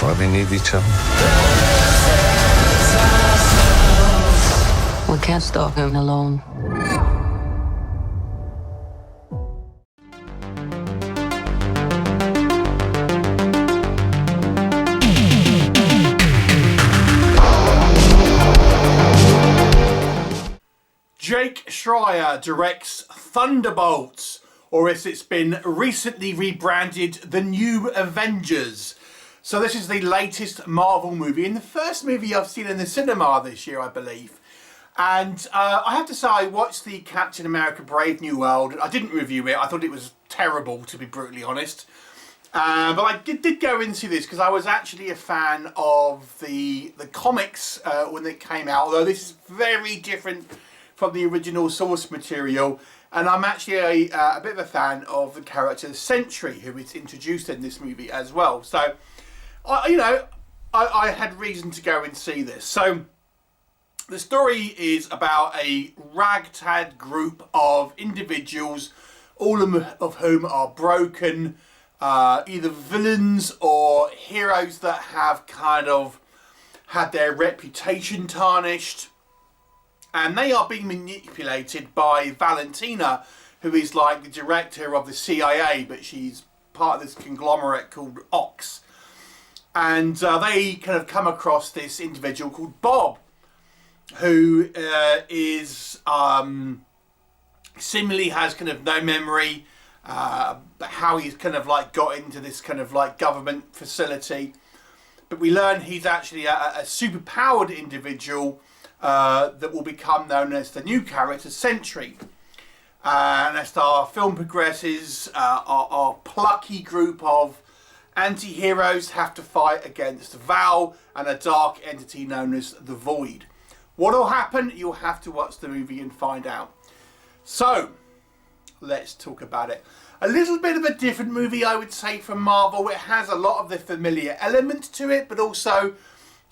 why we need each other. We can't stop him alone. Jake Schreier directs Thunderbolts, or as it's been recently rebranded, The New Avengers. So this is the latest Marvel movie, and the first movie I've seen in the cinema this year, I believe. And I have to say, I watched the Captain America Brave New World. I didn't review it. I thought it was terrible, to be brutally honest. But I did go into this because I was actually a fan of the comics when it came out, although this is very different from the original source material, and I'm actually a bit of a fan of the character Sentry, who is introduced in this movie as well. So, I had reason to go and see this. So, the story is about a ragtag group of individuals, all of whom are broken, either villains or heroes that have kind of had their reputation tarnished. And they are being manipulated by Valentina, who is like the director of the CIA, but she's part of this conglomerate called Ox. And they kind of come across this individual called Bob, who is similarly has kind of no memory, but how he's kind of like got into this kind of like government facility. But we learn he's actually a super-powered individual that will become known as the new character Sentry. And as our film progresses, our plucky group of anti-heroes have to fight against Val and a dark entity known as the Void. What will happen? You'll have to watch the movie and find out. So, let's talk about it. A little bit of a different movie, I would say, from Marvel. It has a lot of the familiar elements to it, but also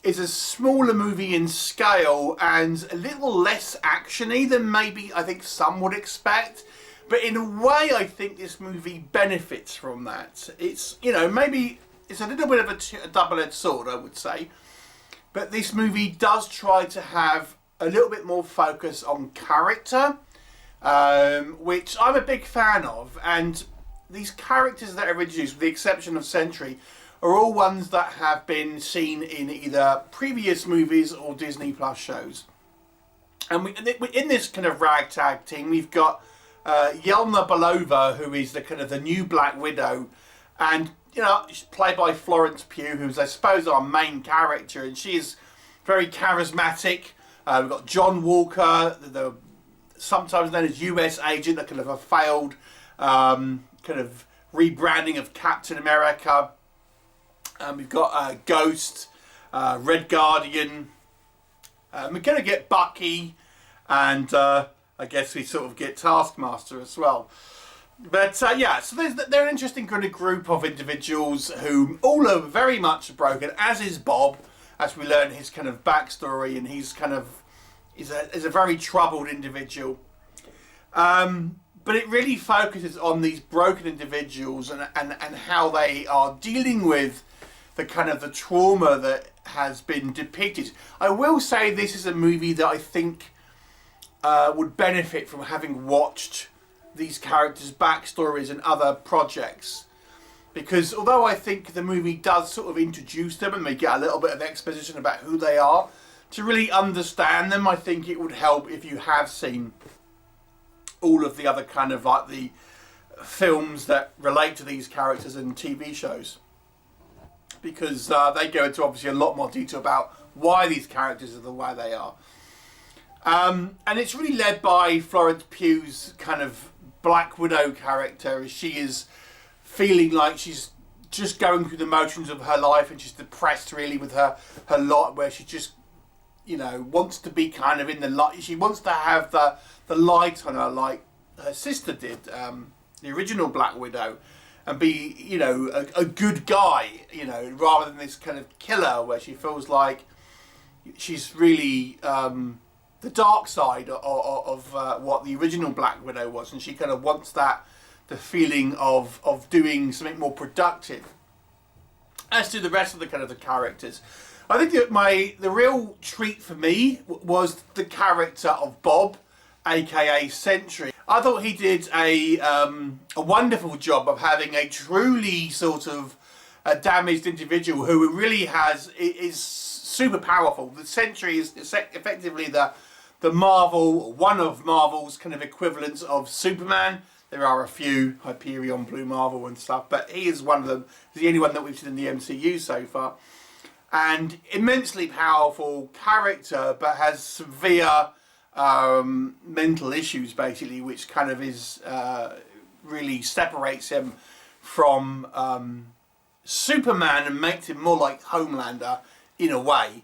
is a smaller movie in scale and a little less actiony than maybe I think some would expect. But in a way, I think this movie benefits from that. It's, maybe it's a little bit of a double-edged sword, I would say. But this movie does try to have a little bit more focus on character, which I'm a big fan of. And these characters that are introduced, with the exception of Sentry, are all ones that have been seen in either previous movies or Disney Plus shows. And in this kind of ragtag team, we've got Yelena Belova, who is the new Black Widow, and she's played by Florence Pugh, who's I suppose our main character, and she is very charismatic. We've got John Walker, the sometimes known as US agent, a kind of a failed kind of rebranding of Captain America. We've got Ghost, Red Guardian. We're going to get Bucky, and I guess we sort of get Taskmaster as well. But so they're an interesting kind of group of individuals who all are very much broken, as is Bob, as we learn his kind of backstory, and he's kind of is a very troubled individual. But it really focuses on these broken individuals and how they are dealing with the kind of the trauma that has been depicted. I will say this is a movie that I think would benefit from having watched these characters' backstories and other projects. Because although I think the movie does sort of introduce them and we get a little bit of exposition about who they are, to really understand them, I think it would help if you have seen all of the other kind of like the films that relate to these characters and TV shows. Because they go into obviously a lot more detail about why these characters are the way they are. And it's really led by Florence Pugh's kind of Black Widow character, as she is feeling like she's just going through the motions of her life, and she's depressed really with her lot, where she just wants to be kind of in the light. She wants to have the light on her like her sister did, the original Black Widow, and be a good guy, rather than this kind of killer where she feels like she's really the dark side of what the original Black Widow was, and she kind of wants the feeling of doing something more productive. as do the rest of the kind of the characters. I think that the real treat for me was the character of Bob, aka Sentry. I thought he did a wonderful job of having a truly sort of damaged individual who really is super powerful. The Sentry is effectively the Marvel, one of Marvel's kind of equivalents of Superman. There are a few, Hyperion, Blue Marvel and stuff, but he is one of them. He's the only one that we've seen in the MCU so far. And immensely powerful character, but has severe mental issues, basically, which kind of is really separates him from Superman and makes him more like Homelander in a way.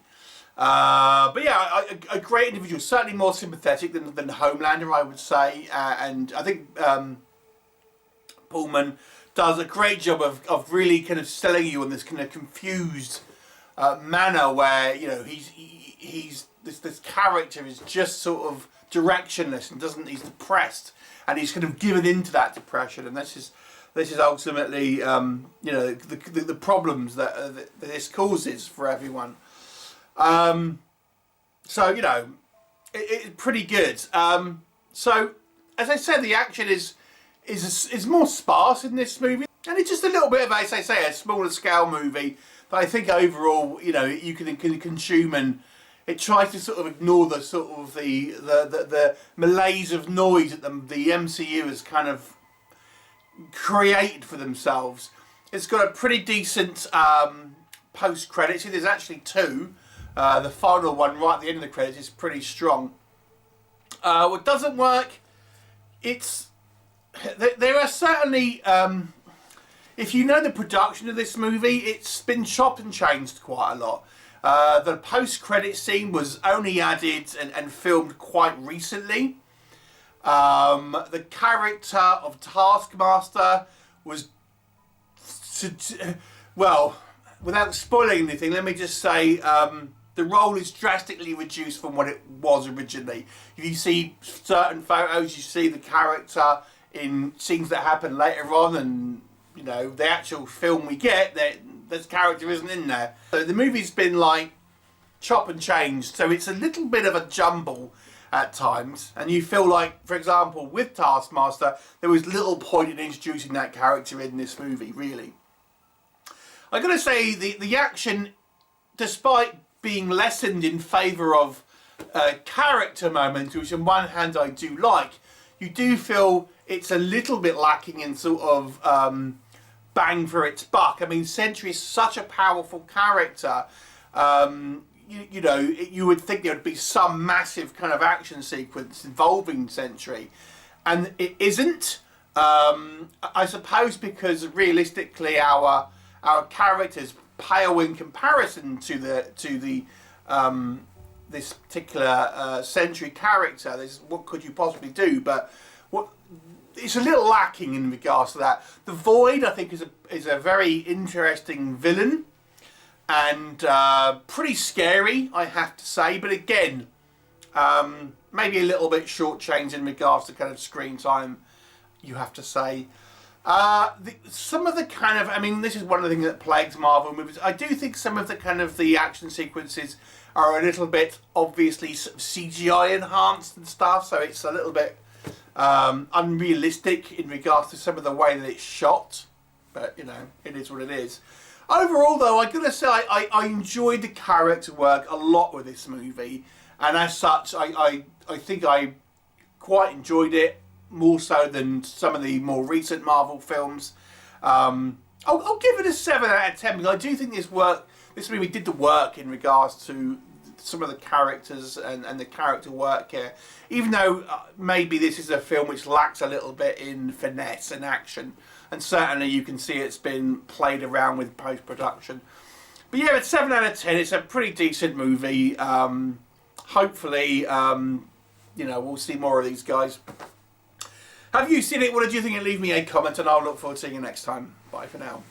But yeah, a great individual, certainly more sympathetic than Homelander, I would say. And I think Pullman does a great job of really kind of selling you on this kind of confused manner where, you know, this character is just sort of directionless and he's depressed, and he's kind of given into that depression, and this is ultimately you know, the problems that this causes for everyone. So, you know, it's pretty good. So as I said, the action is more sparse in this movie, and it's just a little bit of, as I say, a smaller scale movie. But I think overall, you know, you can consume, and it tries to sort of ignore the sort of the malaise of noise that the MCU has kind of created for themselves. It's got a pretty decent post credits. There's actually two. The final one right at the end of the credits is pretty strong. What doesn't work, there are certainly. If you know the production of this movie, it's been chopped and changed quite a lot. The post-credit scene was only added and filmed quite recently. The character of Taskmaster was... Well, without spoiling anything, let me just say the role is drastically reduced from what it was originally. If you see certain photos, you see the character in scenes that happen later on, and you know, the actual film we get, this character isn't in there. So the movie's been like chop and changed, so it's a little bit of a jumble at times, and you feel like, for example, with Taskmaster, there was little point in introducing that character in this movie, really. I'm going to say the action, despite being lessened in favour of character moments, which on one hand I do like, you do feel it's a little bit lacking in sort of bang for its buck. I mean, Sentry is such a powerful character. You know, you would think there would be some massive kind of action sequence involving Sentry, and it isn't. I suppose because realistically, our characters pale in comparison to this particular Sentry character. What could you possibly do? But it's a little lacking in regards to that. The Void, I think, is a very interesting villain, and pretty scary, I have to say. But again, maybe a little bit shortchanged in regards to kind of screen time, you have to say. Some of the kind of, I mean, this is one of the things that plagues Marvel movies. I do think some of the kind of the action sequences are a little bit obviously CGI enhanced and stuff, so it's a little bit unrealistic in regards to some of the way that it's shot, but you know, it is what it is. Overall though, I gotta say I enjoyed the character work a lot with this movie, and as such I think I quite enjoyed it, more so than some of the more recent Marvel films. I'll give it a 7 out of 10 because I do think this movie did the work in regards to some of the characters and the character work here, even though maybe this is a film which lacks a little bit in finesse and action, and certainly you can see it's been played around with post-production. But yeah, it's 7 out of 10. It's a pretty decent movie. Hopefully, you know, we'll see more of these guys. Have you seen it? What did you think? And leave me a comment, and I'll look forward to seeing you next time. Bye for now.